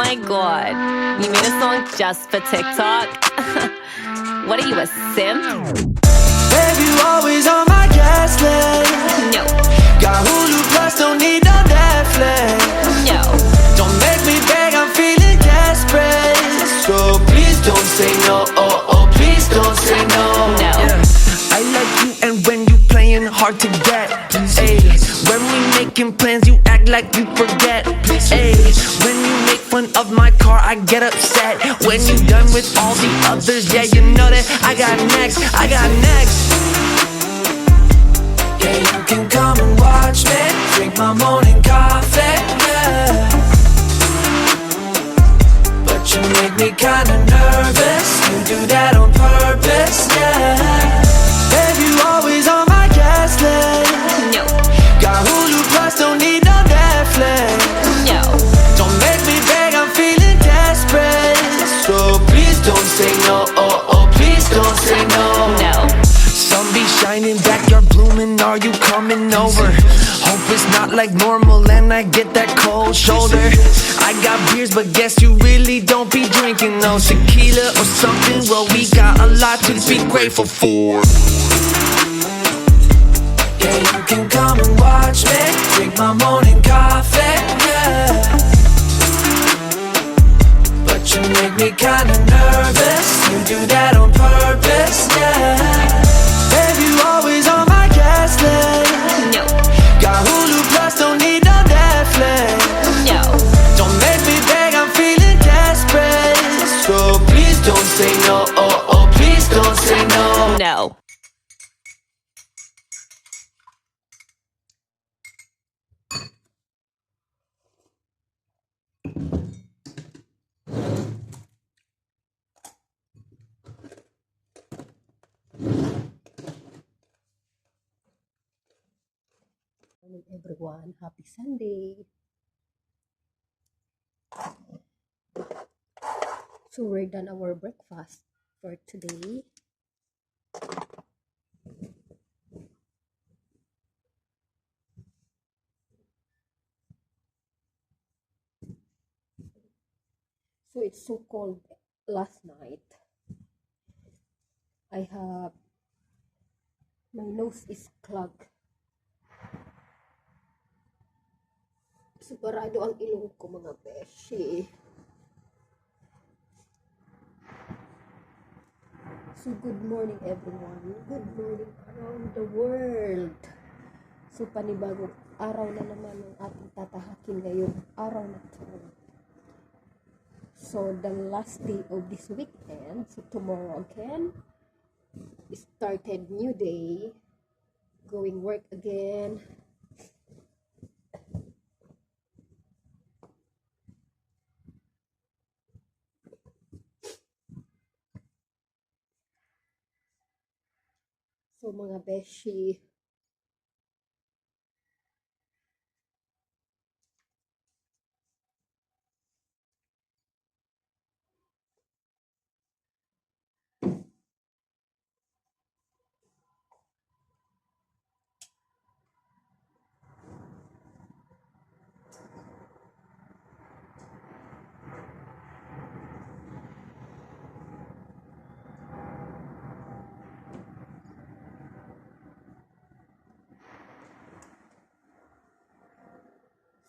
my god. You made a song just for TikTok? What are you, a simp? Babe, you always on my gas list. No. Got Hulu Plus, don't need no Netflix. No. Don't make me beg, I'm feeling desperate. So please don't say no, oh, please don't say no. No. I like you and when you playing hard to get. Ay, when we making plans, you act like you forget. Ay, when you make fun of my car, I get upset. When you done with all the others, yeah, you know that I got next, I got next. Yeah, you can come and watch me drink my morning coffee, yeah. But you make me kinda nervous. You do that on purpose, yeah. Babe, you always on my gas list. No. Got Hulu Plus, don't need no Netflix. No. Don't make me beg, I'm feeling desperate. So please don't say no, oh, please don't say no. No. Sun be shining, backyard blooming, are you coming over? Hope it's not like normal and I get that cold shoulder. I got beers, but guess you really don't be drinking no tequila or something. Well, we got a lot to be grateful for. Yeah, you can come and watch me drink my morning coffee, yeah. But you make me kinda nervous. You do that on purpose, yeah. Babe, you always on my gas list. No. Got Hulu Plus, don't need no Netflix. No. Don't make me beg, I'm feeling desperate. So please don't say no, oh, please don't say no. No. Morning everyone, happy Sunday. So we're done our breakfast for today. So it's so cold last night. My nose is clogged. Subarado ang ilong ko mga beshi. So good morning everyone. Good morning around the world. So panibagong araw na naman ang ating tatahakin ngayon. Araw na to. So the last day of this weekend. So tomorrow again. Started new day. Going work again. So mga beshi,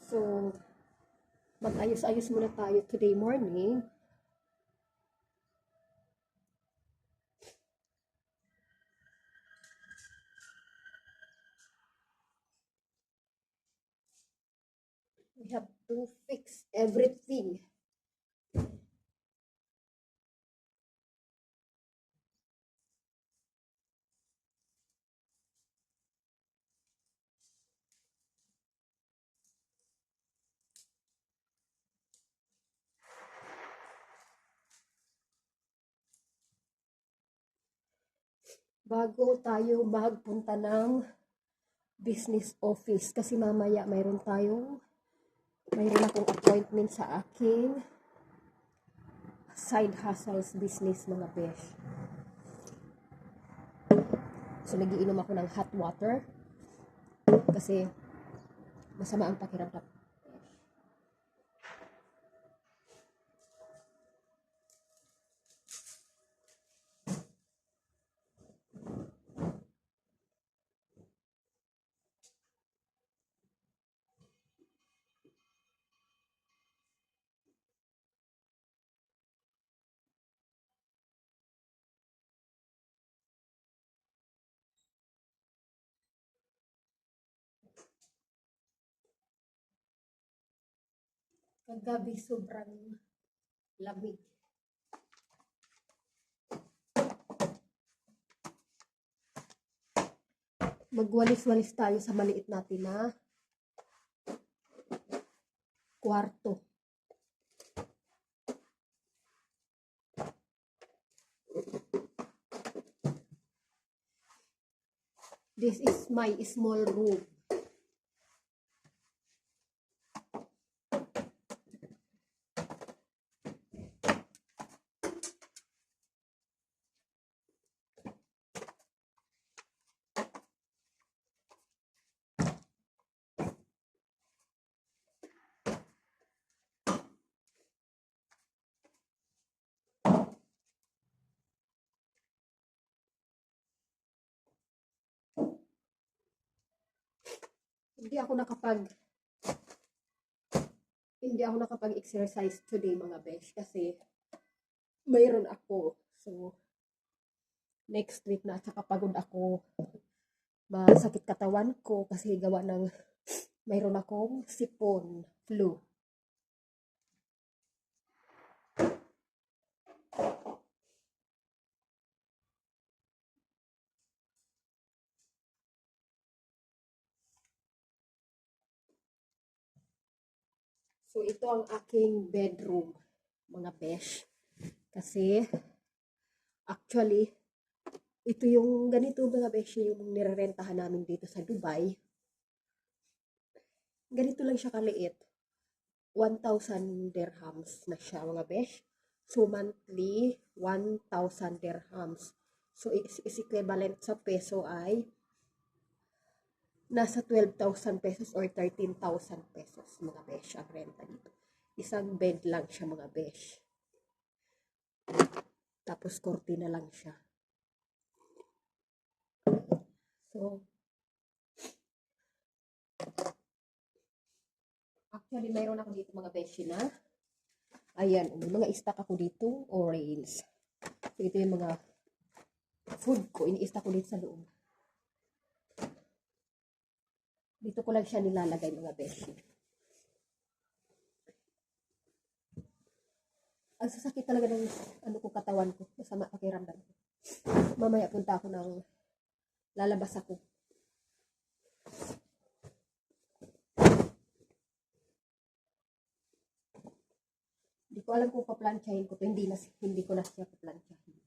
so mag-ayos-ayos muna tayo today morning. We have to fix everything. Bago tayo magpunta ng business office kasi mamaya mayroon akong appointment sa aking side hustles business mga besh. So nagiinom ako ng hot water kasi masama ang pakiramdam. Kagabi sobrang lamig. Magwalis-walis tayo sa maliit natin na kwarto. This is my small room. Hindi ako nakapag-exercise today mga besh kasi mayroon ako. So, next week na saka pagod ako. Masakit katawan ko kasi gawa ng mayroon akong sipon, flu. So, ito ang aking bedroom, mga besh. Kasi, actually, ito yung ganito mga besh, yung nirerentahan namin dito sa Dubai. Ganito lang siya kaliit. 1,000 dirhams na siya mga besh. So, monthly, 1,000 dirhams. So, is equivalent sa peso ay nasa 12,000 pesos or 13,000 pesos mga besh ang renta dito. Isang bed lang siya mga besh. Tapos kortina lang siya. So, actually mayroon ako dito mga besh na. Ayan, may mga stock ako dito, orange. So, ito yung mga food ko, ini-stock ko dito sa loob. Dito ko lang siya nilalagay mga beshi. Ang sasakit talaga ng ko katawan ko. Masama pakiramdam ko. Mamaya punta ako ng lalabas ako. Hindi ko alam kung paplantsahin ko to. Hindi ko na siya paplantsahin.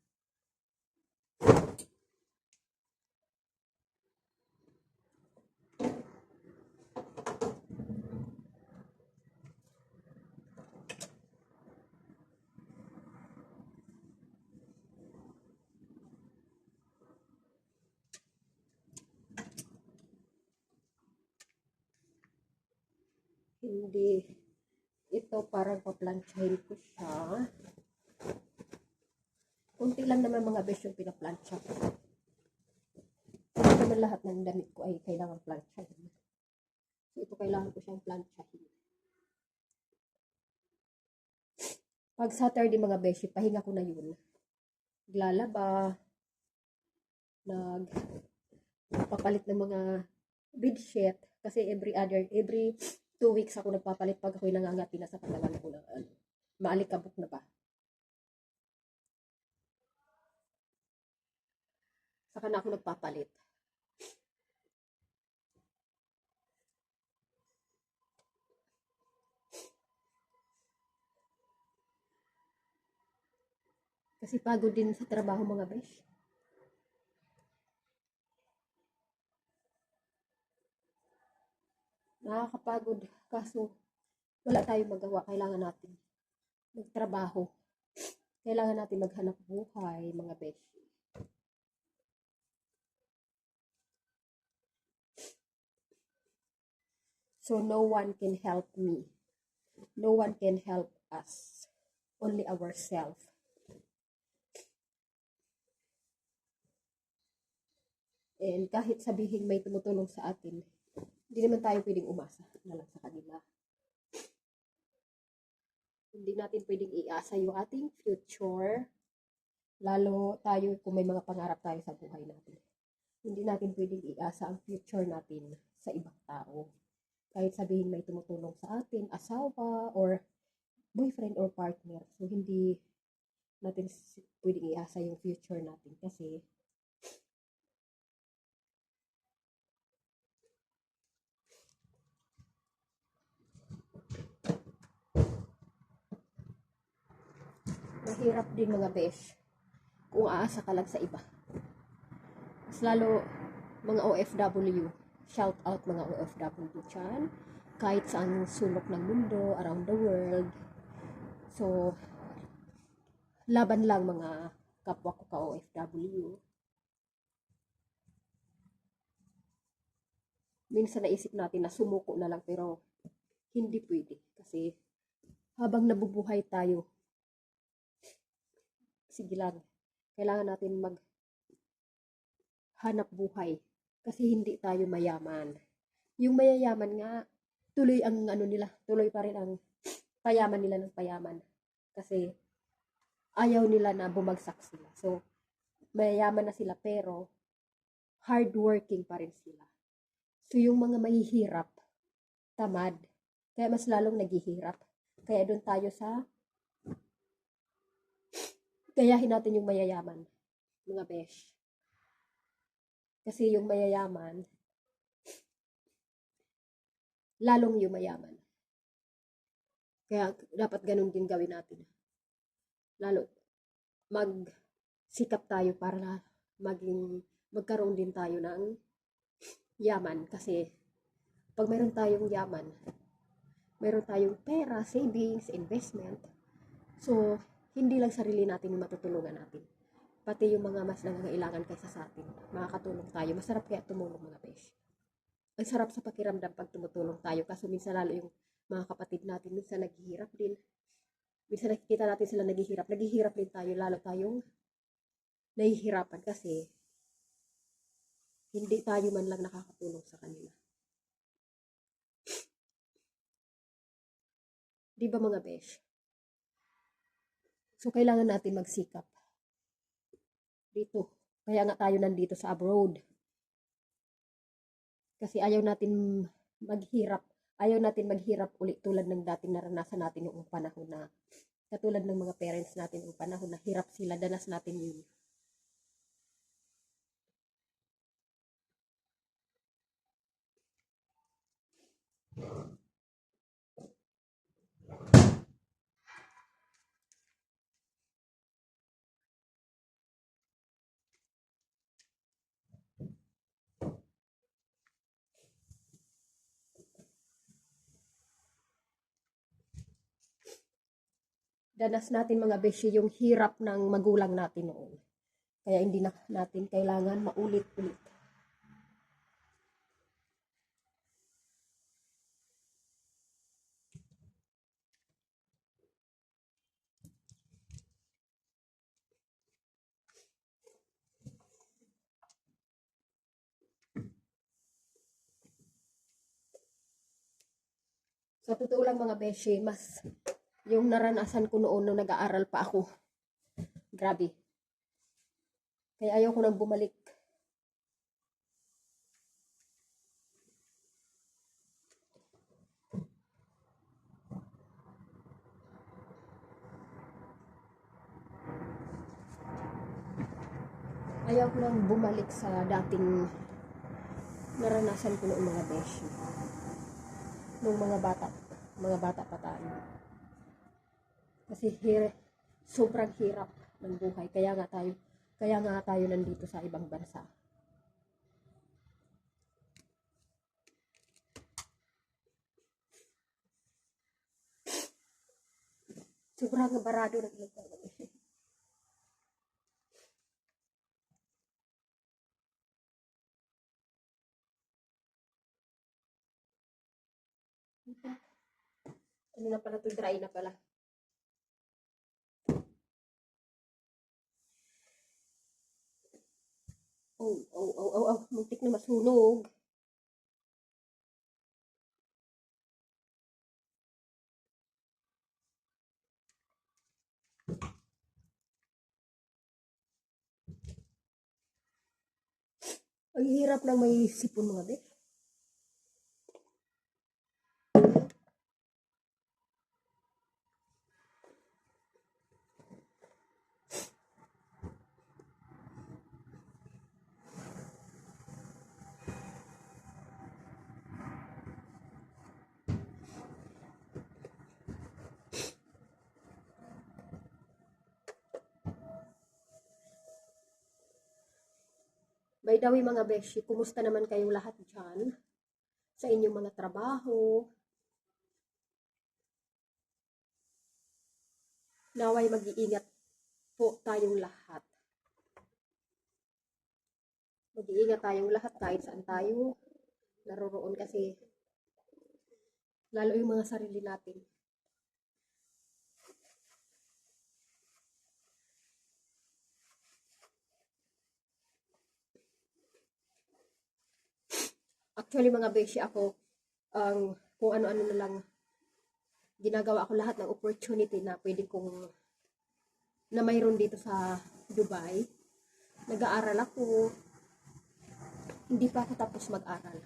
Hindi ito parang paplantsahin ko siya. Kunti lang naman mga besh yung pinaplantsa ko. Hindi naman lahat ng damit ko ay kailangan plantsahin. So ito kailangan ko siyang plantsahin. Pag Saturday mga besh, pahinga ko na yun. Naglalaba, nagpapalit ng mga bedsheet kasi every 2 weeks ako nagpapalit pag ako'y nangangati na sa katawan ko na maalikabok na ba. Saka na ako nagpapalit. Kasi pagod din sa trabaho mga besh. Nakakapagod kaso wala tayong magawa. Kailangan natin magtrabaho. Kailangan natin maghanap buhay mga besh. So no one can help me. No one can help us. Only ourselves. And kahit sabihin may tumutulong sa atin, hindi naman tayo pwedeng umasa na lang sa kanila. Hindi natin pwedeng iasa yung ating future. Lalo tayo kung may mga pangarap tayo sa buhay natin. Hindi natin pwedeng iasa ang future natin sa ibang tao. Kahit sabihin may tumutulong sa atin, asawa, or boyfriend or partner. So, hindi natin pwedeng iasa yung future natin kasi mahirap din mga besh kung aasa ka lang sa iba. Mas lalo mga OFW, shout out mga OFW dyan, kahit saan sulok ng mundo, around the world. So, laban lang mga kapwa ko ka OFW. Minsan naisip natin na sumuko na lang pero hindi pwede kasi habang nabubuhay tayo, sige lang, kailangan natin maghanap buhay kasi hindi tayo mayaman. Yung mayayaman nga, tuloy ang ano nila, tuloy pa rin ang payaman nila ng payaman kasi ayaw nila na bumagsak sila. So, mayayaman na sila pero hardworking pa rin sila. So, yung mga mahihirap, tamad, kaya mas lalong naghihirap. Kaya doon tayo sa gayahin natin yung mayayaman, mga besh. Kasi yung mayayaman, lalong yung mayaman. Kaya dapat ganun din gawin natin. Lalo, magsikap tayo para magkaroon din tayo ng yaman. Kasi pag mayroon tayong yaman, mayroon tayong pera, savings, investment. So, hindi lang sarili natin yung matutulungan natin. Pati yung mga mas nangangailangan kaysa sa atin. Makakatulong tayo. Masarap kaya tumulong mga besh. Ang sarap sa pakiramdam pag tumutulong tayo. Kaso minsan lalo yung mga kapatid natin, minsan naghihirap din. Minsan nakikita natin sila naghihirap. Naghihirap din tayo. Lalo tayong nahihirapan kasi hindi tayo man lang nakakatulong sa kanila. Di ba mga besh? So, kailangan natin magsikap. Dito. Kaya nga tayo nandito sa abroad. Kasi ayaw natin maghirap. Ayaw natin maghirap ulit tulad ng dating naranasan natin noong panahon na katulad ng mga parents natin noong panahon na hirap sila. Danas natin yun. Danas natin mga beshi yung hirap ng magulang natin noon. Kaya hindi na natin kailangan maulit-ulit. Sa totoo lang mga beshi, mas yung naranasan ko noon nung nag-aaral pa ako. Grabe. Kaya ayaw ko nang bumalik. Ayaw ko nang bumalik sa dating naranasan ko noong mga beshi. Nung mga bata pa tayo. Kasi sobrang hirap ng buhay. Kaya nga tayo nandito sa ibang bansa. Sobrang barado ng lugar. Ano na pala to, dry na pala. Muntik na masunog. Ang hirap ng may sipon mga be. By the way mga beshi, kumusta naman kayong lahat dyan? Sa inyong mga trabaho? Naway mag-iingat po tayong lahat. Mag-iingat tayong lahat kahit saan tayo naroroon kasi lalo yung mga sarili natin. Actually mga beshi, ako kung ano-ano na lang ginagawa ko, lahat ng opportunity na pwede kong na mayroon dito sa Dubai. Nag-aaral ako. Hindi pa ako tapos mag-aral.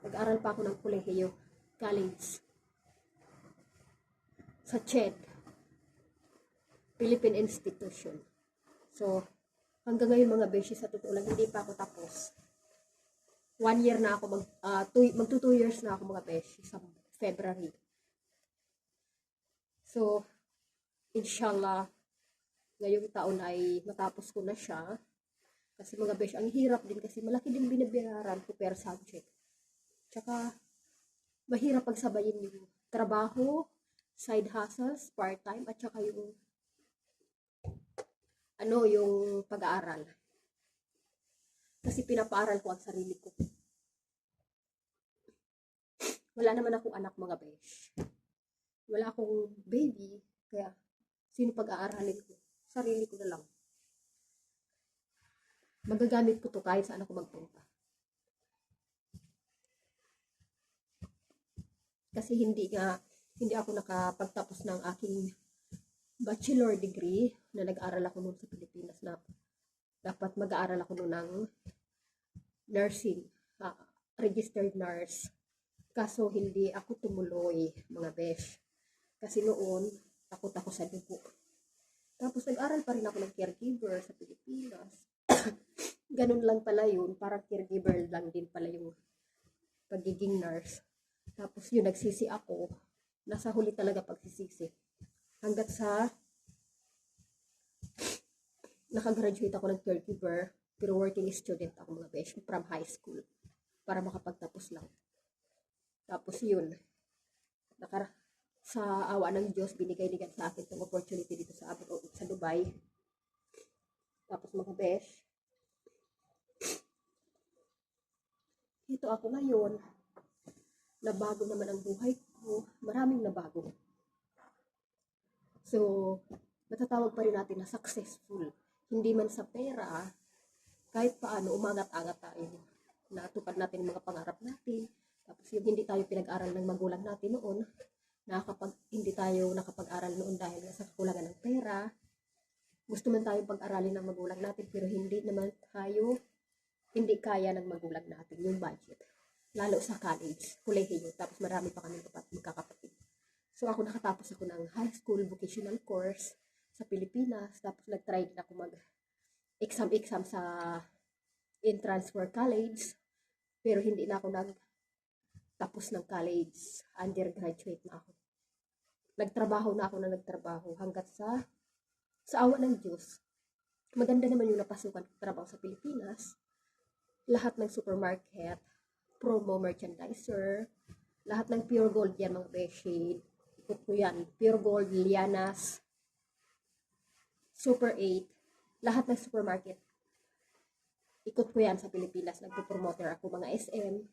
Nag-aaral pa ako ng kolehiyo, college. Sa CHED, Philippine Institution. So, hanggang ngayon mga beshi, sa totoo lang, hindi pa ako tapos. 1 year na ako, magto 2 years na ako mga beshi sa February. So, inshallah, ngayong taon ay matapos ko na siya. Kasi mga beshi, ang hirap din kasi malaki din binabayaran ko per subject. Tsaka, mahirap pagsabayin yung trabaho, side hustles, part-time, at tsaka yung yung pag-aaral. Kasi pinapaaral ko ang sarili ko. Wala naman akong anak mga besh. Wala akong baby. Kaya, sino pag-aaralin ko? Sarili ko na lang. Magagamit ko to kahit saan ako magpunta. Kasi hindi ako nakapagtapos ng aking bachelor degree na nag-aral ako noon sa Pilipinas na dapat mag-aaral ako noon ng nursing, registered nurse. Kaso hindi ako tumuloy mga besh. Kasi noon, takot ako sa dugo. Tapos nag-aral pa rin ako ng caregiver sa Pilipinas. Ganun lang pala yun, parang caregiver lang din pala yung pagiging nurse. Tapos yun, nagsisi ako. Nasa huli talaga pagsisisi. Hanggat sa nakagraduate ako ng caregiver, pero working student ako mga besh from high school para makapagtapos lang. Tapos yun, sa awa ng Diyos, binigay sa akin itong opportunity dito sa Dubai. Tapos mga besh, dito ako ngayon, nabago naman ang buhay ko, maraming nabago. So, matatawag pa rin natin na successful. Hindi man sa pera, kahit paano umangat-angat tayo. Natupad natin ang mga pangarap natin. Tapos yung hindi tayo pinag-aral ng magulang natin noon, hindi tayo nakapag-aral noon dahil sa kakulangan ng pera. Gusto man tayong pag-aralin ng magulang natin, pero hindi kaya ng magulang natin yung budget. Lalo sa college, kolehiyo, tapos marami pa kami magkakapatid. So ako nakatapos ako ng high school vocational course sa Pilipinas, tapos nag-try din ako mag-exam sa entrance for college, pero hindi na ako nagtapos ng college, undergraduate na ako. Nagtrabaho hanggat sa awa ng Diyos. Maganda naman yung napasukan ko trabaho sa Pilipinas. Lahat ng supermarket, promo merchandiser, lahat ng pure gold yan mga beshi. Ikot ko yan. Pure gold, Lianas, Super 8, lahat ng supermarket. Ikot ko yan sa Pilipinas. Nagpo-promoter ako mga SM.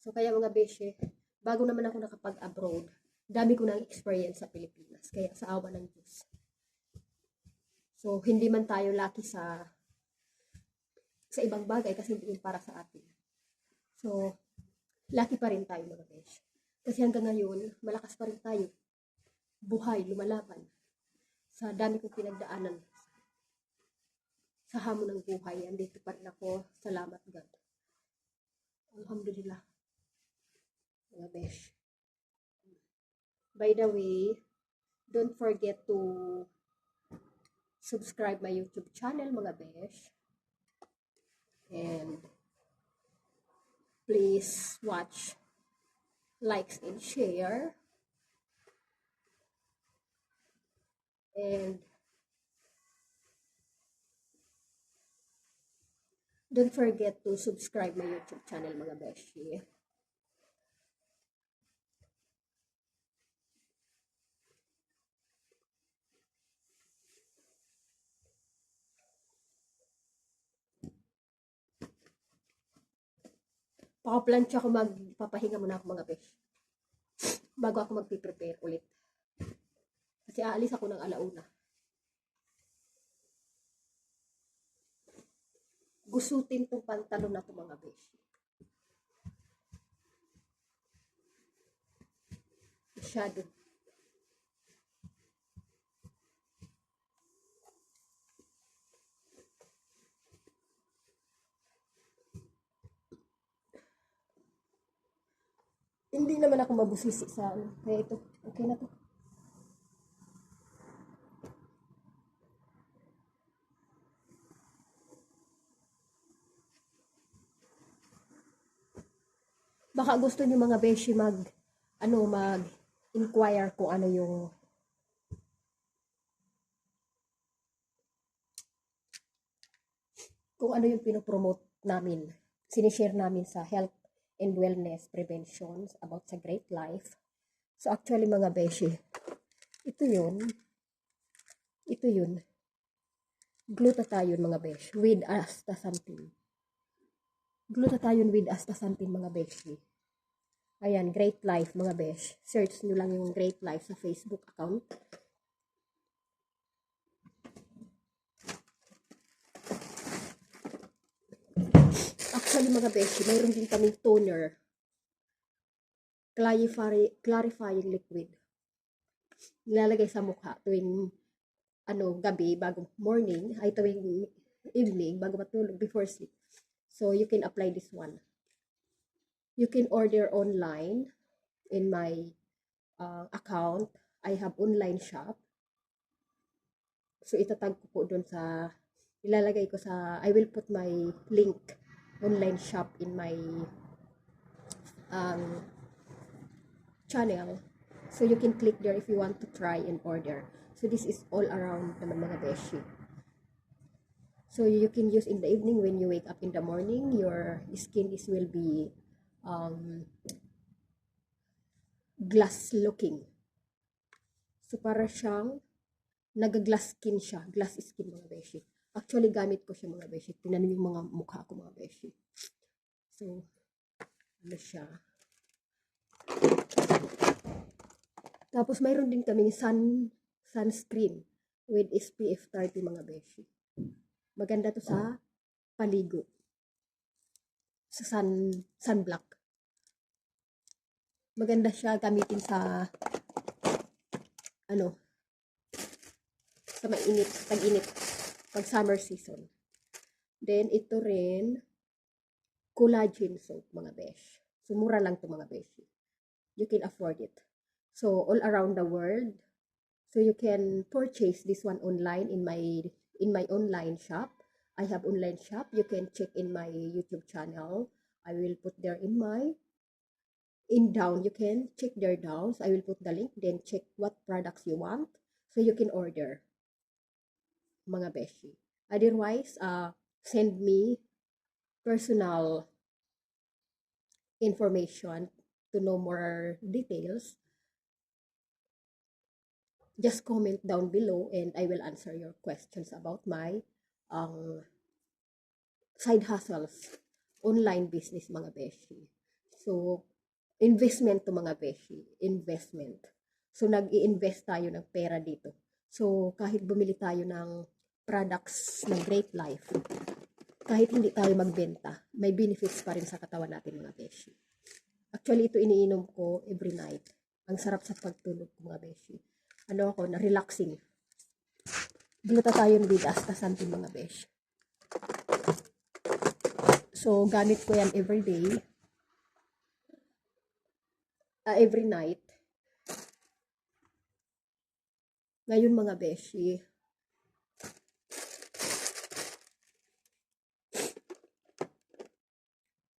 So kaya mga beshi, bago naman ako nakapag-abroad, dami ko ng experience sa Pilipinas. Kaya sa awa ng Diyos. So hindi man tayo lucky sa ibang bagay kasi hindi yun para sa atin. So, lucky pa rin tayo mga besh. Kasi hanggang ngayon, malakas pa rin tayo. Buhay, lumalaban. Sa dami kong pinagdaanan. Sa hamon ng buhay, andito pa rin ako. Salamat God. Alhamdulillah. Mga besh. By the way, don't forget to subscribe my YouTube channel mga besh. And please watch, likes, and share. And Don't forget to subscribe my YouTube channel mga beshi. Pakaplansya ako, magpapahinga muna ako mga beshi. Bago ako magpiprepare ulit. Kasi aalis ako ng alauna. Gusutin tong pantalon na to mga beshi. Masyado. Hindi naman ako mabusisi sa ano. Kaya ito, okay na to. Baka gusto niyo mga beshi mag-inquire kung ano yung pinopromote namin. Sinishare namin sa health and wellness preventions about sa Great Life. So actually mga beshi, ito yun. Glutathione mga beshi with astaxanthin. Glutathione with astaxanthin mga beshi. Ayan, Great Life mga besh. Search nyo lang yung Great Life sa Facebook account. Actually mga besh, mayroon din kaming toner. Clarifying liquid. Nilalagay sa mukha tuwing gabi bago morning, ay tuwing evening bago matulog, before sleep. So you can apply this one. You can order online in my account. I have online shop. So itatag ko po doon sa, ilalagay ko sa, I will put my link online shop in my channel. So you can click there if you want to try and order. So this is all around naman mga beshi. So you can use in the evening when you wake up in the morning. Your skin will be glass looking. So para siyang nag-glass skin siya. Glass skin mga beshi. Actually gamit ko siya mga beshi. Tingnan yung mga mukha ko mga beshi. So ano siya. Tapos mayroon din kaming sunscreen with SPF 30 mga beshi. Maganda to sa paligo. Sa sunblock. Maganda siya gamitin sa sa mainit, tag-init, pag summer season. Then ito rin collagen soap mga besh. So mura lang to mga besh. You can afford it. So all around the world. So you can purchase this one online in my online shop. I have online shop. You can check in my YouTube channel. I will put there down. You can check there down. So I will put the link. Then check what products you want. So you can order. Mga beshi. Otherwise, send me personal information to know more details. Just comment down below and I will answer your questions about my side hustles, online business mga beshi. So, investment to mga beshi. Investment. So, nag-i-invest tayo ng pera dito. So, kahit bumili tayo ng products ng Great Life, kahit hindi tayo magbenta, may benefits pa rin sa katawan natin mga beshi. Actually, ito iniinom ko every night. Ang sarap sa pagtulog ko mga beshi. Na-relaxing. Glutathione with astaxanthin mga beshi. So, gamit ko yan every day. Every night. Ngayon mga beshi,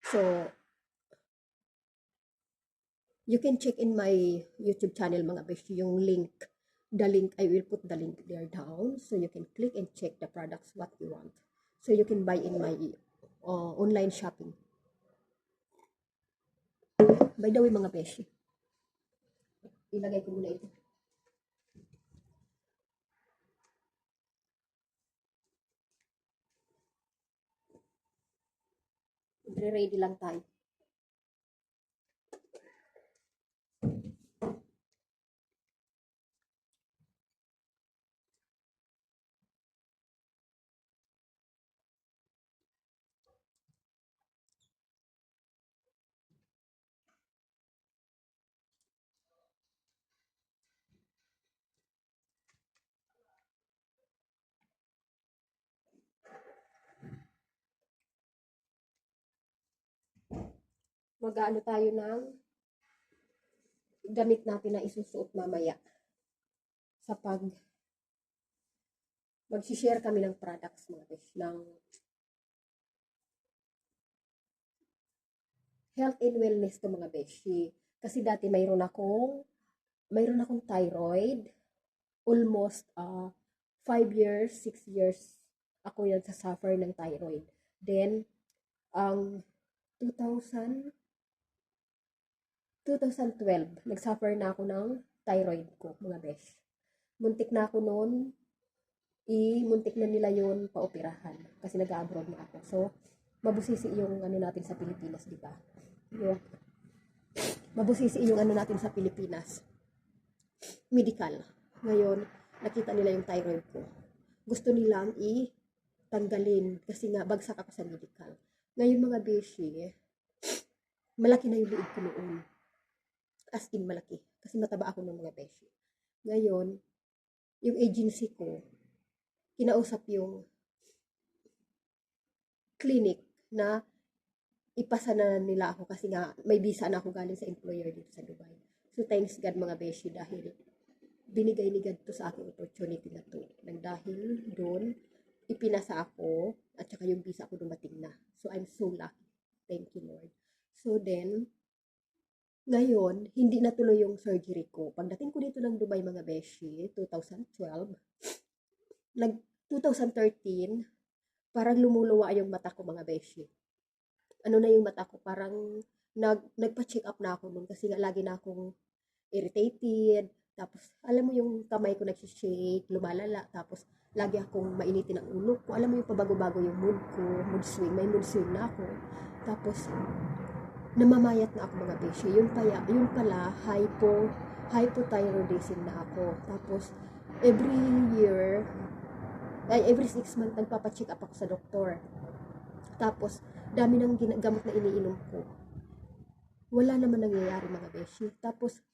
so, you can check in my YouTube channel mga beshi, yung link. The link, I will put the link there down. So you can click and check the products what you want. So you can buy in my online shopping. By the way, mga beshi, ilagay ko muna ito. Ready lang tayo. Mag-ano tayo ng damit natin na isusuot mamaya sa mag-share kami ng products mga besh, ng health and wellness to mga beshi. Kasi dati mayroon akong thyroid, almost 5 years, 6 years ako yan sa suffer ng thyroid. Then, ang 2012, nag-suffer na ako ng thyroid ko, mga besh. Muntik na ako noon, muntik na nila yun paoperahan kasi nag-abroad na ako. So, mabusisi yung ano natin sa Pilipinas, di ba? Mabusisi yung ano natin sa Pilipinas. Medical. Ngayon, nakita nila yung thyroid ko. Gusto nilang tanggalin kasi nga bagsak ako sa medical. Ngayon mga beshi, malaki na yung liig ko noon. As in malaki. Kasi mataba ako ng mga beshi. Ngayon, yung agency ko, kinausap yung clinic na ipasa na nila ako kasi nga may visa na ako galing sa employer dito sa Dubai. So thanks God mga beshi dahil binigay ni God to sa aking opportunity na to. Nang dahil doon, ipinasa ako at saka yung visa ko dumating na. So I'm so lucky. Thank you Lord. So then, ngayon, hindi natuloy yung surgery ko. Pagdating ko dito ng Dubai mga beshi, 2012, 2013, parang lumuluwa yung mata ko mga beshi. Ano na yung mata ko, parang nagpa-check up na ako nun kasi nga lagi na akong irritated. Tapos, alam mo yung kamay ko nagsishake, lumalala. Tapos, lagi akong mainitin ang ulo ko. Alam mo yung pabago-bago yung mood ko, mood swing. May mood swing na ako. Tapos, namamayat na ako mga beshi. Yun pala, hypothyroidism na ako. Tapos, every 6 months, nagpapacheck up ako sa doktor. Tapos, dami ng gamot na iniinom ko. Wala naman nangyayari mga beshi. Tapos,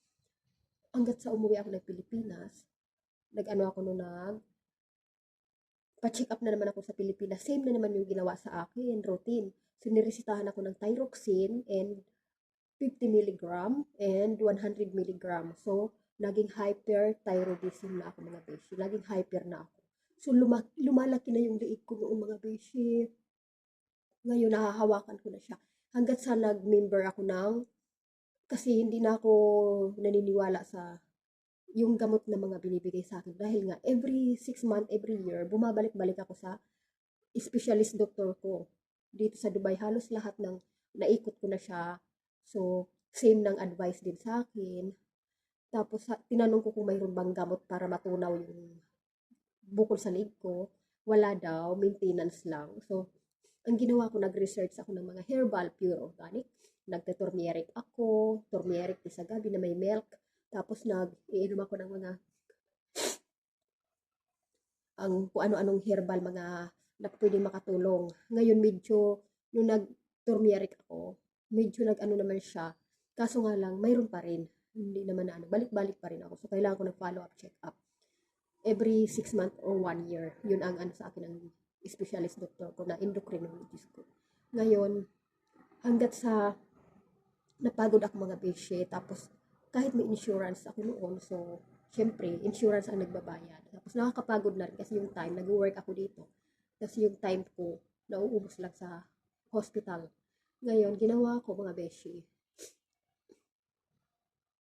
hanggat sa umuwi ako ng Pilipinas, pa-check up na naman ako sa Pilipinas. Same na naman yung ginawa sa akin, routine. So, niresitahan ako ng thyroxine and 50 mg and 100 mg. So, naging hyperthyroidism na ako mga beshi. Naging hyper na ako. So, lumalaki na yung liig ko noon mga beshi. Ngayon, nahahawakan ko na siya. Hanggat sa nag-member ako kasi hindi na ako naniniwala sa yung gamot na mga binibigay sa akin. Dahil nga, every 6 months, every year, bumabalik-balik ako sa specialist doctor ko. Dito sa Dubai, halos lahat ng naikot ko na siya. So, same ng advice din sa akin. Tapos, tinanong ko kung mayroon bang gamot para matunaw yung bukol sa leg ko. Wala daw, maintenance lang. So, ang ginawa ko, nag-research ako ng mga herbal, pure organic. Nagte-turmeric ako, turmeric sa gabi na may milk. Tapos nag-iinom ako ng mga kung ano-anong herbal mga na pwedeng makatulong. Ngayon nung nag-turmeric ako, medyo nag-ano naman siya. Kaso nga lang, mayroon pa rin. Hindi naman balik-balik pa rin ako. So, kailangan ko ng follow-up check-up. Every 6 months or 1 year. Yun ang sa akin ng specialist doctor ko na endocrinologist ko. Ngayon, hanggat sa napagod ako mga beshi, tapos kahit may insurance ako noon, so syempre, insurance ang nagbabayad. Tapos nakakapagod na rin kasi yung time, nag-work ako dito. Kasi yung time ko, nauubos lang sa hospital. Ngayon, ginawa ko mga beshi.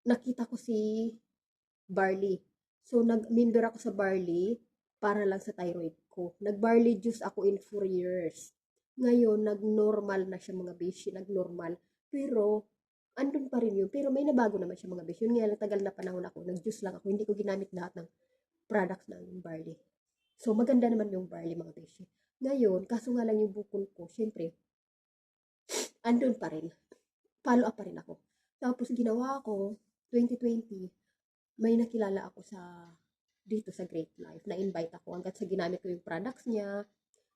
Nakita ko si Barley. So, nag-member ako sa Barley para lang sa thyroid ko. Nag-barley juice ako in 4 years. Ngayon, nag-normal na siya mga beshi, nag-normal. Pero, andun pa rin yun. Pero may nabago naman siya mga beshi. Yun nga lang, tagal na panahon ako. Nag-juice lang ako. Hindi ko ginamit lahat ng products ng barley. So, maganda naman yung barley mga beshi. Ngayon, kaso nga lang yung bukol ko, syempre, andun pa rin. Follow up pa rin ako. Tapos, ginawa ko, 2020, may nakilala ako dito sa Great Life. Na-invite ako hanggat sa ginamit ko yung products niya,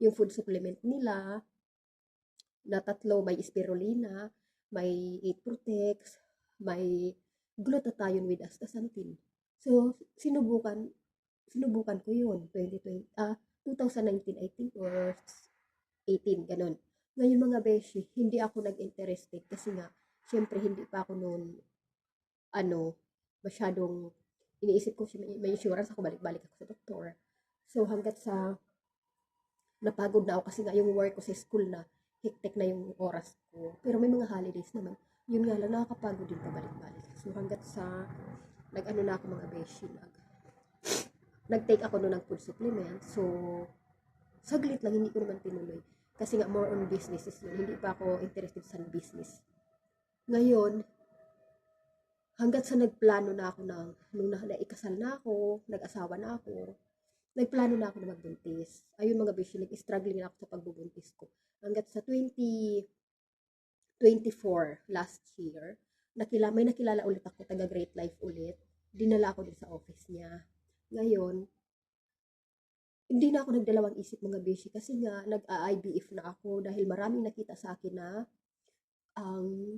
yung food supplement nila, na tatlo, may spirulina, may 8 Protex, may glutathione with astaxanthin. So, sinubukan ko yun, 2019 I think, or 18, ganun. Ngayon mga beshi, hindi ako nag-interested kasi nga, syempre hindi pa ako noon, masyadong iniisip ko, may insurance ako, balik-balik ako sa doktor. So, hanggat sa napagod na ako kasi nga yung work ko sa school na hektik na yung oras ko. Pero may mga holidays naman. Yun nga lang, nakakapagod din pabalik-balik. So hanggat sa nag-ano na ako mga beshi, nag-take ako noon ng food supplement. So saglit lang, hindi ko naman tinuloy. Kasi nga more on businesses yun. Hindi pa ako interested sa business. Ngayon, hanggat sa nagplano na ako nung naikasal na ako, nag-asawa na ako, nagplano na ako na magbuntis. Ayun mga beshi, nag-struggling na ako sa pagbubuntis ko. Hanggat sa 2024, last year, may nakilala ulit ako, taga Great Life ulit. Dinala ako din sa office niya. Ngayon, hindi na ako nagdalawang isip mga beshi kasi nga nag-IVF na ako dahil maraming nakita sa akin na ang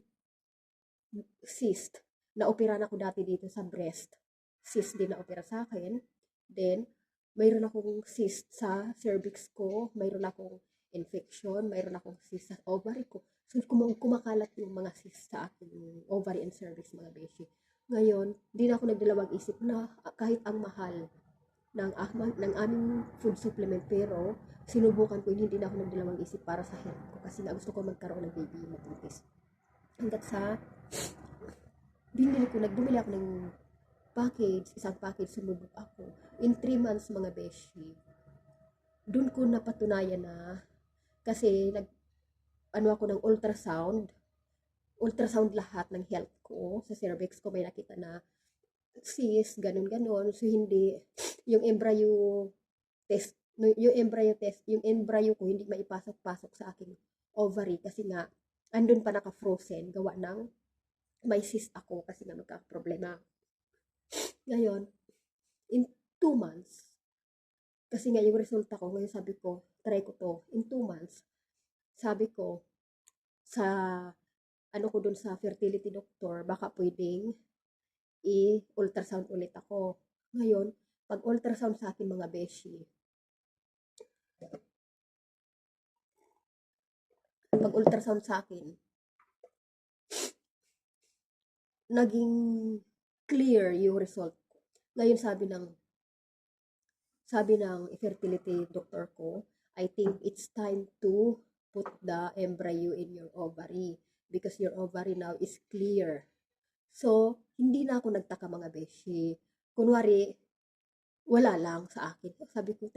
cyst. Na-opera na ako dati dito sa breast. Cyst din na-opera sa akin. Then, mayroon akong cyst sa cervix ko, mayroon akong infection, mayroon akong cyst sa ovary ko. So, kumakalat yung mga cyst sa aking ovary and cervix, mga beshi. Ngayon, di na ako nagdalawang isip na kahit ang mahal ng aming food supplement, pero sinubukan ko, hindi na ako nagdalawang isip para sa health ko kasi nga gusto ko magkaroon ng baby, mabuntis. Hanggat sa bumili ako ng isang package, sumubok ako. In 3 months mga beshi, dun ko napatunayan na, kasi ako ng ultrasound lahat ng health ko, sa cervix ko may nakita na cyst, ganun. So hindi, yung embryo yung embryo ko hindi maipasok-pasok sa aking ovary kasi nga, andun pa naka-frozen, gawa ng may cyst ako kasi nga magkakaproblema. Ngayon, in 2 months, kasi nga yung resulta ko, ngayon sabi ko, try ko to, in 2 months, sabi ko, sa, ko dun sa fertility doctor, baka pwedeng i-ultrasound ulit ako. Ngayon, pag ultrasound sa akin mga beshi, naging clear yung result ko. Ngayon sabi ng fertility doctor ko, I think it's time to put the embryo in your ovary because your ovary now is clear. So, hindi na ako nagtaka mga beshi. Kunwari, wala lang sa akin. Sabi ko,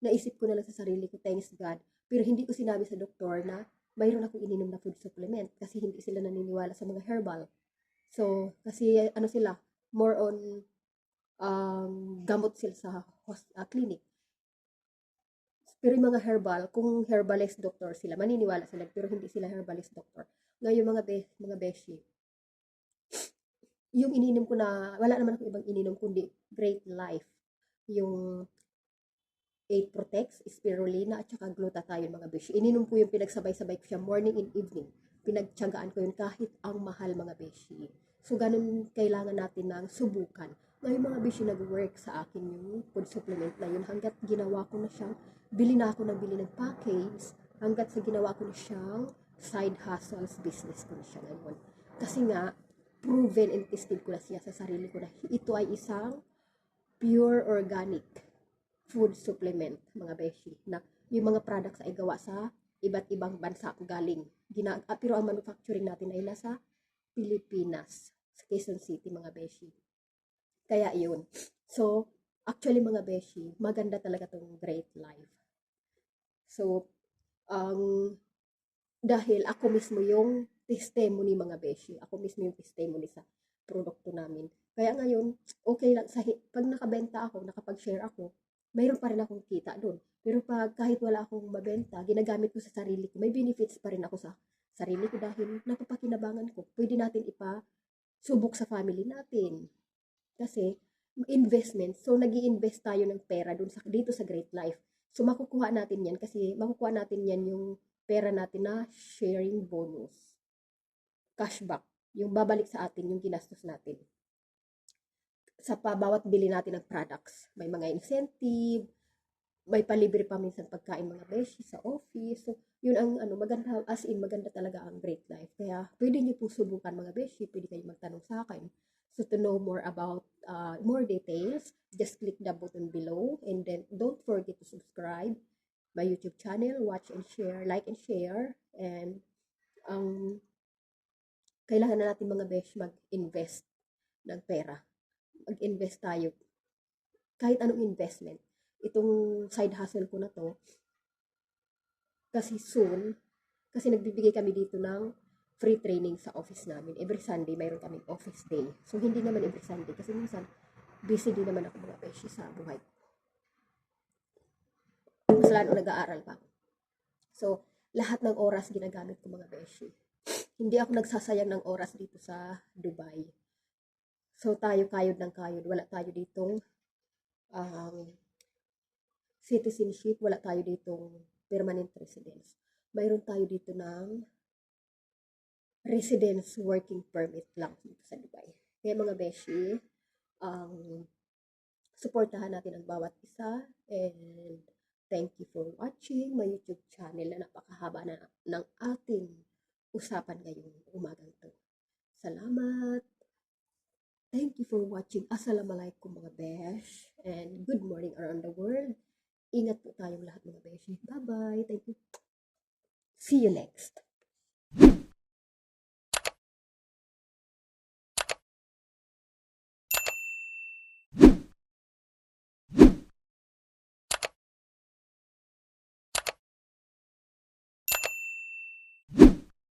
naisip ko na lang sa sarili ko, thanks God. Pero hindi ko sinabi sa doktor na mayroon akong ininom na food supplement kasi hindi sila naniniwala sa mga herbal. So, kasi sila, more on gamot sila sa clinic. Pero yung mga herbal, kung herbalist doctor sila, maniniwala sila, pero hindi sila herbalist doctor. Ngayon mga beshi, yung ininom ko na, wala naman akong ibang ininom kundi Great Life. Yung 8 Protex, spirulina, at saka glutathione mga beshi. Ininom ko yung pinagsabay-sabay ko siya morning and evening. Pinagtiyagaan ko yun kahit ang mahal mga beshi. So, ganun kailangan natin ng subukan. Ngayon mga beshi, nag-work sa akin yung food supplement na yun. Hanggat ginawa ko na siyang, bili ng package, hanggat sa ginawa ko na siyang side hustles business ko na siya ngayon. Kasi nga, proven and tested ko na siya sa sarili ko na ito ay isang pure organic food supplement, mga beshi, na yung mga products ay gawa sa iba't ibang bansa galing. Pero ang manufacturing natin ay nasa Pilipinas, sa Quezon City, mga beshi. Kaya yun. So, actually mga beshi, maganda talaga tong Great Life. So, dahil ako mismo yung testimony mga beshi. Ako mismo yung testimony sa produkto namin. Kaya ngayon, okay lang. Pag nakabenta ako, nakapag-share ako, mayroon pa rin akong kita doon. Pero pag kahit wala akong mabenta, ginagamit ko sa sarili ko, may benefits pa rin ako sa sarili ko dahil napapakinabangan ko. Pwede natin ipasubok sa family natin. Kasi, investment. So, nag-i-invest tayo ng pera dito sa Great Life. So, makukuha natin yan kasi makukuha natin yan yung pera natin na sharing bonus. Cashback. Yung babalik sa atin yung ginastos natin. Sa bawat bili natin ng products. May mga incentive, may palibre pa minsan pagkain mga beshi sa office. So, yun ang maganda, as in maganda talaga ang Great Life. Kaya pwede niyo po subukan mga beshi, pwede kayo magtanong sa akin. So to know more about more details, just click the button below and then don't forget to subscribe my YouTube channel, watch and share, like and share, and kailangan na natin mga besh mag-invest ng pera. Mag-invest tayo. Kahit anong investment. Itong side hustle ko na to, kasi soon, kasi nagbibigay kami dito ng free training sa office namin. Every Sunday, mayroon kaming office day. So, hindi naman every Sunday, kasi minsan, busy din naman ako mga beshi sa buhay. Mas lalo nag-aaral pa ako. So, lahat ng oras ginagamit ko mga beshi. Hindi ako nagsasayang ng oras dito sa Dubai. So, tayo kayod ng kayod. Wala tayo ditong citizenship, wala tayo ditong permanent residence. Mayroon tayo dito ng residence working permit lang dito sa Dubai. Kaya mga beshi, supportahan natin ang bawat isa, and thank you for watching my YouTube channel na napakahaba na ng ating usapan ngayong umagang to. Salamat! Thank you for watching. Assalamualaikum mga besh, and good morning around the world. Ingat po tayong lahat mga beshi. Bye-bye. Thank you. See you next.